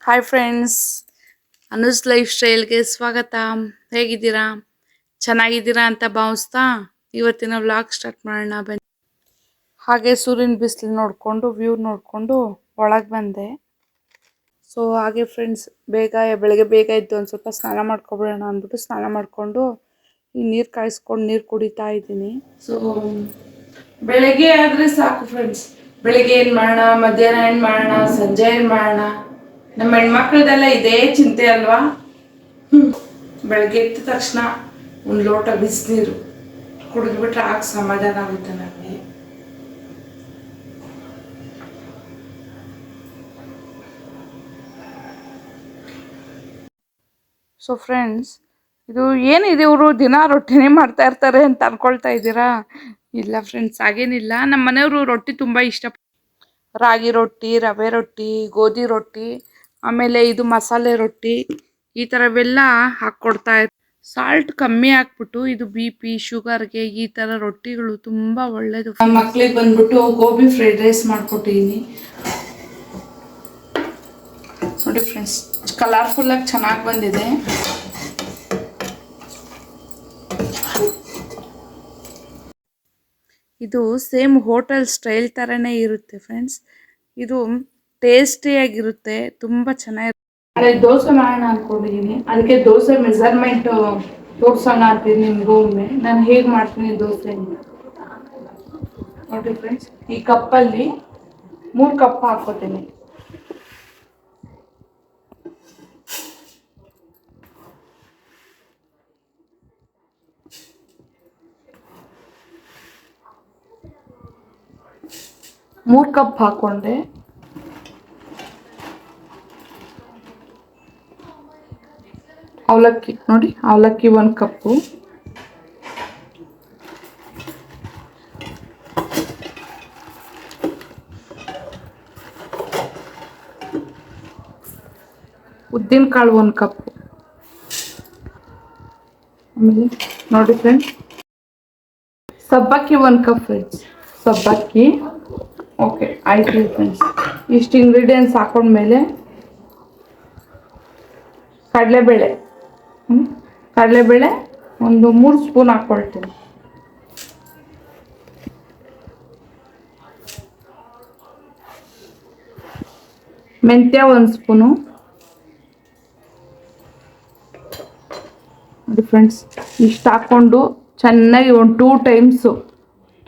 Hi friends, Anu's life ಸ್ಟೈಲ್ಗೆ ಸ್ವಾಗತ. ಹೇಗಿದ್ದೀರಾ? ಚೆನ್ನಾಗಿದ್ದೀರಾ ಅಂತ ಭಾವಿಸ್ತಾ ಇವತ್ತಿನ ವ್ಲಾಗ್ ಸ್ಟಾರ್ಟ್ ಮಾಡೋಣ ಬನ್ನಿ. ಹಾಗೆ ಸೂರ್ಯನ ಬಿಸಿಲು ನೋಡಿಕೊಂಡು ವ್ಯೂ ನೋಡಿಕೊಂಡು ಒಳಗೆ ಬಂದೆ. ಸೊ ಹಾಗೆ ಫ್ರೆಂಡ್ಸ್, ಬೆಳಗ್ಗೆ ಬೇಗ ಇದ್ದು ಒಂದು ಸ್ವಲ್ಪ ಸ್ನಾನ ಮಾಡ್ಕೊಬಿಡೋಣ ಅಂದ್ಬಿಟ್ಟು ಸ್ನಾನ ಮಾಡಿಕೊಂಡು ಈ ನೀರು ಕಾಯಿಸ್ಕೊಂಡು ನೀರು ಕುಡಿತಾ ಇದ್ದೀನಿ. ಸೊ ಬೆಳಗ್ಗೆ ಆದರೆ ಸಾಕು ಫ್ರೆಂಡ್ಸ್, ಬೆಳಿಗ್ಗೆ ಏನು ಮಾಡೋಣ, ಮಧ್ಯಾಹ್ನ ಏನು ಮಾಡೋಣ, ಸಂಜೆ ಏನು ಮಾಡೋಣ, ನಮ್ಮ ಹೆಣ್ಮಕ್ಳದೆಲ್ಲ ಇದೇ ಚಿಂತೆ ಅಲ್ವಾ. ಬೆಳಗ್ಗೆ ಎದ್ದ ತಕ್ಷಣ ಒಂದು ಲೋಟ ಬಿಸಿನೀರು ಕುಡಿದ್ಬಿಟ್ರೆ ಆಗ ಸಮಾಧಾನ ಆಗುತ್ತೆ ನನಗೆ. ಸೊ ಫ್ರೆಂಡ್ಸ್, ಇದು ಏನಿದೆ, ಇವರು ದಿನ ರೊಟ್ಟಿನೇ ಮಾಡ್ತಾ ಇರ್ತಾರೆ ಅಂತ ಅನ್ಕೊಳ್ತಾ ಇದ್ದೀರಾ? ಇಲ್ಲ ಫ್ರೆಂಡ್ಸ್, ಹಾಗೇನಿಲ್ಲ. ನಮ್ಮ ಮನೆಯವರು ರೊಟ್ಟಿ ತುಂಬ ಇಷ್ಟ. ರಾಗಿ ರೊಟ್ಟಿ, ರವೆ ರೊಟ್ಟಿ, ಗೋಧಿ ರೊಟ್ಟಿ, ಆಮೇಲೆ ಇದು ಮಸಾಲೆ ರೊಟ್ಟಿ, ಈ ಥರವೆಲ್ಲ ಹಾಕ್ಕೊಡ್ತಾ ಇರ್ತಾರೆ. ಸಾಲ್ಟ್ ಕಮ್ಮಿ ಹಾಕ್ಬಿಟ್ಟು ಇದು BP ಶುಗರ್ಗೆ ಈ ಥರ ರೊಟ್ಟಿಗಳು ತುಂಬ ಒಳ್ಳೇದು. ಮಕ್ಳಿಗೆ ಬಂದ್ಬಿಟ್ಟು ಗೋಬಿ ಫ್ರೈಡ್ ರೈಸ್ ಮಾಡಿಕೊಟ್ಟಿದ್ದೀನಿ ನೋಡಿ ಫ್ರೆಂಡ್ಸ್, ಕಲರ್ಫುಲ್ಲಾಗಿ ಚೆನ್ನಾಗಿ ಬಂದಿದೆ. ಇದು ಸೇಮ್ ಹೋಟೆಲ್ ಸ್ಟೈಲ್ ಥರನೇ ಇರುತ್ತೆ ಫ್ರೆಂಡ್ಸ್. ಇದು ಟೇಸ್ಟಿಯಾಗಿರುತ್ತೆ, ತುಂಬ ಚೆನ್ನಾಗಿರುತ್ತೆ. ನಾಳೆ ದೋಸೆ ಮಾಡೋಣ ಅಂದ್ಕೊಂಡಿದ್ದೀನಿ, ಅದಕ್ಕೆ ದೋಸೆ ಮೆಜರ್ಮೆಂಟ್ ತೋರ್ಸೋಣ ಅಂತೀನಿ ನಿಮ್ಗೂ. ಒಮ್ಮೆ ನಾನು ಹೇಗೆ ಮಾಡ್ತೀನಿ ದೋಸೆ ನೋಡಿ ಫ್ರೆಂಡ್ಸ್. ಈ ಕಪ್ಪಲ್ಲಿ 3 ಕಪ್ ಹಾಕ್ಕೋತೀನಿ. ಮೂರು ಕಪ್ ಹಾಕ್ಕೊಂಡೆ. ಅವಲಕ್ಕಿ ನೋಡಿ, ಅವಲಕ್ಕಿ 1 ಕಪ್ಪು, ಉದ್ದಿನಕಾಳು 1 ಕಪ್ಪು, ಆಮೇಲೆ ನೋಡಿ ಫ್ರೆಂಡ್ಸ್ ಸಬ್ಬಕ್ಕಿ 1 ಕಪ್ ಫ್ರೆಂಡ್ಸ್, ಸಬ್ಬಕ್ಕಿ. ಓಕೆ ಆಯ್ತು ಫ್ರೆಂಡ್ಸ್. ಇಷ್ಟು ಇಂಗ್ರೀಡಿಯೆಂಟ್ಸ್ ಹಾಕೊಂಡ್ಮೇಲೆ ಕಡಲೆಬೇಳೆ ಒಂದು 3 ಸ್ಪೂನ್ ಹಾಕ್ಕೊಳ್ತೀನಿ. ಮೆಂತ್ಯ 1 ಸ್ಪೂನು ನೋಡಿ ಫ್ರೆಂಡ್ಸ್. ಇಷ್ಟು ಹಾಕ್ಕೊಂಡು ಚೆನ್ನಾಗಿ ಒಂದು 2 ಟೈಮ್ಸು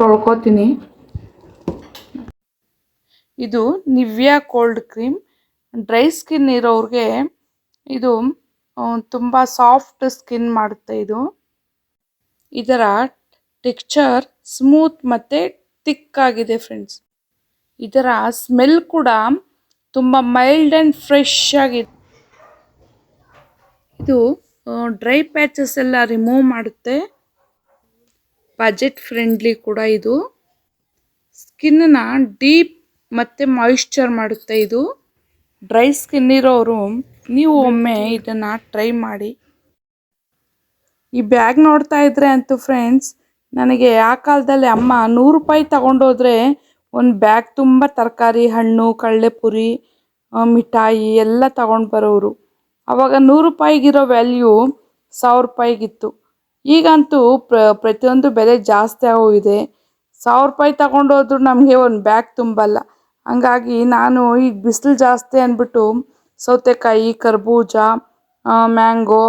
ತೊಳ್ಕೊತೀನಿ. ಇದು ನಿವ್ಯಾ ಕೋಲ್ಡ್ ಕ್ರೀಮ್. ಡ್ರೈ ಸ್ಕಿನ್ ಇರೋರಿಗೆ ಇದು ತುಂಬ ಸಾಫ್ಟ್ ಸ್ಕಿನ್ ಮಾಡುತ್ತೆ. ಇದರ ಟೆಕ್ಸ್ಚರ್ ಸ್ಮೂತ್ ಮತ್ತು ಥಿಕ್ ಆಗಿದೆ ಫ್ರೆಂಡ್ಸ್. ಇದರ ಸ್ಮೆಲ್ ಕೂಡ ತುಂಬ ಮೈಲ್ಡ್ ಆ್ಯಂಡ್ ಫ್ರೆಶ್ ಆಗಿದೆ. ಇದು ಡ್ರೈ ಪ್ಯಾಚಸ್ ಎಲ್ಲ ರಿಮೂವ್ ಮಾಡುತ್ತೆ. ಬಜೆಟ್ ಫ್ರೆಂಡ್ಲಿ ಕೂಡ. ಇದು ಸ್ಕಿನ್ನ ಡೀಪ್ ಮತ್ತು ಮಾಯಿಶ್ಚರ್ ಮಾಡುತ್ತೆ. ಇದು ಡ್ರೈ ಸ್ಕಿನ್ ಇರೋರು ನೀವು ಒಮ್ಮೆ ಇದನ್ನು ಟ್ರೈ ಮಾಡಿ. ಈ ಬ್ಯಾಗ್ ನೋಡ್ತಾ ಇದ್ರೆ ಅಂತೂ ಫ್ರೆಂಡ್ಸ್, ನನಗೆ ಆ ಕಾಲದಲ್ಲಿ ಅಮ್ಮ 100 ರೂಪಾಯಿ ತಗೊಂಡೋದ್ರೆ ಒಂದು ಬ್ಯಾಗ್ ತುಂಬ ತರಕಾರಿ, ಹಣ್ಣು, ಕಡಲೆಪುರಿ, ಮಿಠಾಯಿ ಎಲ್ಲ ತಗೊಂಡು ಬರೋರು. ಆವಾಗ 100 ರೂಪಾಯಿಗಿರೋ ವ್ಯಾಲ್ಯೂ 1000 ರೂಪಾಯಿಗಿತ್ತು. ಈಗಂತೂ ಪ್ರತಿಯೊಂದು ಬೆಲೆ ಜಾಸ್ತಿ ಆಗೋಗಿದೆ. 1000 ರೂಪಾಯಿ ತಗೊಂಡೋದ್ರು ನಮಗೆ ಒಂದು ಬ್ಯಾಗ್ ತುಂಬಲ್ಲ. ಹಂಗಾಗಿ ನಾನು ಈಗ ಬಿಸಿಲು ಜಾಸ್ತಿ ಅಂದ್ಬಿಟ್ಟು ಸೌತೆಕಾಯಿ, ಕರ್ಬೂಜ, ಮ್ಯಾಂಗೋ,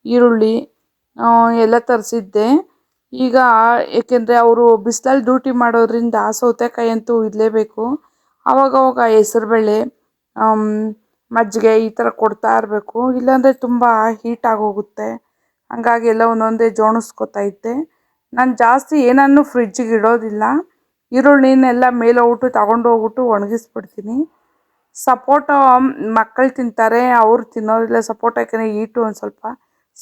ಈರುಳ್ಳಿ ಎಲ್ಲ ತರಿಸಿದ್ದೆ. ಈಗ ಏಕೆಂದರೆ ಅವರು ಬಿಸಿಲಲ್ಲಿ ಡ್ಯೂಟಿ ಮಾಡೋದ್ರಿಂದ ಸೌತೆಕಾಯಿ ಅಂತೂ ಇರಲೇಬೇಕು. ಆವಾಗವಾಗ ಹೆಸರುಬೇಳೆ, ಮಜ್ಜಿಗೆ ಈ ಥರ ಕೊಡ್ತಾ ಇರಬೇಕು, ಇಲ್ಲಾಂದರೆ ತುಂಬ ಹೀಟ್ ಆಗೋಗುತ್ತೆ. ಹಂಗಾಗಿ ಎಲ್ಲ ಒಂದೊಂದೇ ಜೋಣಿಸ್ಕೊತಾ ಇದ್ದೆ. ನಾನು ಜಾಸ್ತಿ ಏನನ್ನೂ ಫ್ರಿಜ್ಜಿಗೆ ಇಡೋದಿಲ್ಲ. ಈರುಳ್ಳಿನೆಲ್ಲ ಮೇಲೆ ಹೋಗ್ಬಿಟ್ಟು ತಗೊಂಡೋಗ್ಬಿಟ್ಟು ಒಣಗಿಸ್ಬಿಡ್ತೀನಿ. ಸಪೋಟ ಮಕ್ಕಳು ತಿಂತಾರೆ, ಅವ್ರು ತಿನ್ನೋದಿಲ್ಲ ಸಪೋಟ, ಯಾಕಂದರೆ ಹೀಟು ಒಂದು ಸ್ವಲ್ಪ.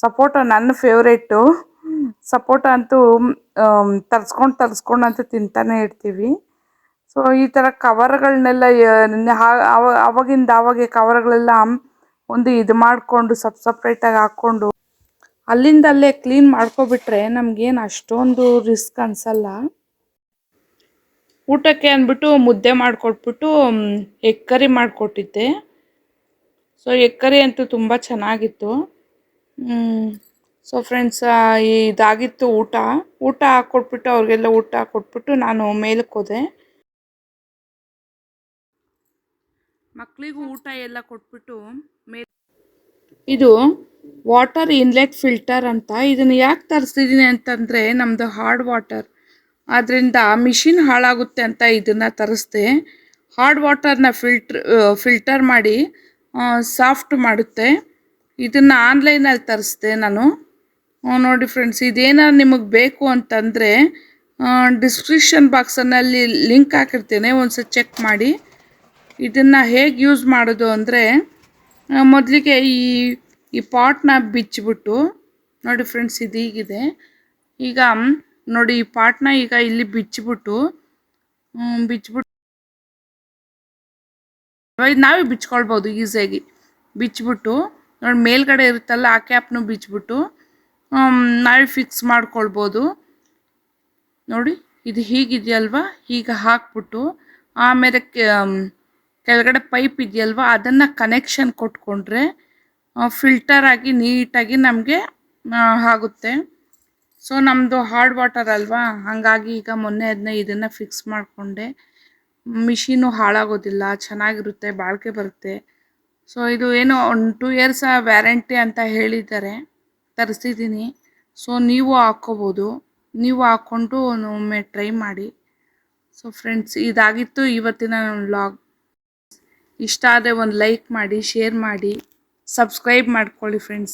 ಸಪೋಟ ನನ್ನ ಫೇವ್ರೇಟು. ಸಪೋಟ ಅಂತೂ ತರಿಸ್ಕೊಂಡು ಅಂತೂ ತಿಂತಾನೆ ಇರ್ತೀವಿ. ಸೊ ಈ ಥರ ಕವರ್ಗಳನ್ನೆಲ್ಲ ಆವಾಗಿಂದ ಕವರ್ಗಳೆಲ್ಲ ಒಂದು ಇದು ಮಾಡಿಕೊಂಡು ಸಪ್ರೇಟಾಗಿ ಹಾಕ್ಕೊಂಡು ಅಲ್ಲಿಂದಲ್ಲೇ ಕ್ಲೀನ್ ಮಾಡ್ಕೊಬಿಟ್ರೆ ನಮಗೇನು ಅಷ್ಟೊಂದು ರಿಸ್ಕ್ ಅನಿಸಲ್ಲ. ಊಟಕ್ಕೆ ಅಂದ್ಬಿಟ್ಟು ಮುದ್ದೆ ಮಾಡಿಕೊಟ್ಬಿಟ್ಟು ಎಗ್ ಕರಿ ಮಾಡಿಕೊಟ್ಟಿದ್ದೆ. ಸೊ ಎಗ್ ಕರಿ ಅಂತೂ ತುಂಬ ಚೆನ್ನಾಗಿತ್ತು. ಸೊ ಫ್ರೆಂಡ್ಸ್, ಇದಾಗಿತ್ತು ಊಟ ಹಾಕ್ಕೊಟ್ಬಿಟ್ಟು ಅವ್ರಿಗೆಲ್ಲ ಊಟ ಕೊಟ್ಬಿಟ್ಟು ನಾನು ಮೇಲಕ್ಕೆ ಹೋದೆ. ಮಕ್ಕಳಿಗೂ ಊಟ ಎಲ್ಲ ಕೊಟ್ಬಿಟ್ಟು ಇದು ವಾಟರ್ ಇನ್ಲೆಟ್ ಫಿಲ್ಟರ್ ಅಂತ. ಇದನ್ನು ಯಾಕೆ ತರಿಸಿದ್ದೀನಿ ಅಂತಂದರೆ, ನಮ್ಮದು ಹಾರ್ಡ್ ವಾಟರ್, ಆದ್ದರಿಂದ ಮಿಷಿನ್ ಹಾಳಾಗುತ್ತೆ ಅಂತ ಇದನ್ನು ತರಿಸ್ದೆ. ಹಾರ್ಡ್ ವಾಟರ್ನ ಫಿಲ್ಟರ್ ಮಾಡಿ ಸಾಫ್ಟ್ ಮಾಡುತ್ತೆ. ಇದನ್ನು ಆನ್ಲೈನಲ್ಲಿ ತರಿಸ್ದೆ ನಾನು. ನೋಡಿ ಫ್ರೆಂಡ್ಸ್, ಇದೇನಾದ್ರು ನಿಮಗೆ ಬೇಕು ಅಂತಂದರೆ ಡಿಸ್ಕ್ರಿಪ್ಷನ್ ಬಾಕ್ಸಲ್ಲಿ ಲಿಂಕ್ ಹಾಕಿರ್ತೇನೆ, ಒಂದ್ಸತಿ ಚೆಕ್ ಮಾಡಿ. ಇದನ್ನು ಹೇಗೆ ಯೂಸ್ ಮಾಡೋದು ಅಂದರೆ, ಮೊದಲಿಗೆ ಈ ಪಾಟ್ನ ಬಿಚ್ಚಿಬಿಟ್ಟು, ನೋಡಿ ಫ್ರೆಂಡ್ಸ್ ಇದು ಹೀಗಿದೆ. ಈಗ ನೋಡಿ ಈ ಪಾಟ್ನ ಈಗ ಇಲ್ಲಿ ಬಿಚ್ಚಿಬಿಟ್ಟು ನಾವೇ ಬಿಚ್ಕೊಳ್ಬೋದು ಈಸಿಯಾಗಿ. ಬಿಚ್ಚಿಬಿಟ್ಟು ನೋಡಿ ಮೇಲ್ಗಡೆ ಇರುತ್ತಲ್ಲ ಆ ಕ್ಯಾಪ್ನು ಬಿಚ್ಚಿಬಿಟ್ಟು ನಾವೇ ಫಿಕ್ಸ್ ಮಾಡ್ಕೊಳ್ಬೋದು. ನೋಡಿ ಇದು ಹೀಗಿದೆಯಲ್ವ, ಈಗ ಹಾಕ್ಬಿಟ್ಟು ಆಮೇಲೆ ಕೆಳಗಡೆ ಪೈಪ್ ಇದೆಯಲ್ವ ಅದನ್ನು ಕನೆಕ್ಷನ್ ಕೊಟ್ಕೊಂಡ್ರೆ ಫಿಲ್ಟರ್ ಆಗಿ ನೀಟಾಗಿ ನಮಗೆ ಆಗುತ್ತೆ. ಸೊ ನಮ್ಮದು ಹಾರ್ಡ್ ವಾಟರ್ ಅಲ್ವಾ, ಹಾಗಾಗಿ ಈಗ ಮೊನ್ನೆ ಇದನ್ನು ಫಿಕ್ಸ್ ಮಾಡಿಕೊಂಡೆ. ಮಿಷಿನು ಹಾಳಾಗೋದಿಲ್ಲ, ಚೆನ್ನಾಗಿರುತ್ತೆ, ಬಾಳಿಕೆ ಬರುತ್ತೆ. ಸೊ ಇದು ಏನೋ 2 years ವ್ಯಾರಂಟಿ ಅಂತ ಹೇಳಿದ್ದಾರೆ, ತರಿಸಿದ್ದೀನಿ. ಸೊ ನೀವು ಹಾಕ್ಕೋಬೋದು, ನೀವು ಹಾಕ್ಕೊಂಡು ಒಮ್ಮೆ ಟ್ರೈ ಮಾಡಿ. ಸೊ ಫ್ರೆಂಡ್ಸ್, ಇದಾಗಿತ್ತು ಇವತ್ತಿನ ವ್ಲಾಗ್. ಇಷ್ಟ ಆದರೆ ಒಂದು ಲೈಕ್ ಮಾಡಿ, ಶೇರ್ ಮಾಡಿ, ಸಬ್ಸ್ಕ್ರೈಬ್ ಮಾಡ್ಕೊಳ್ಳಿ ಫ್ರೆಂಡ್ಸ್.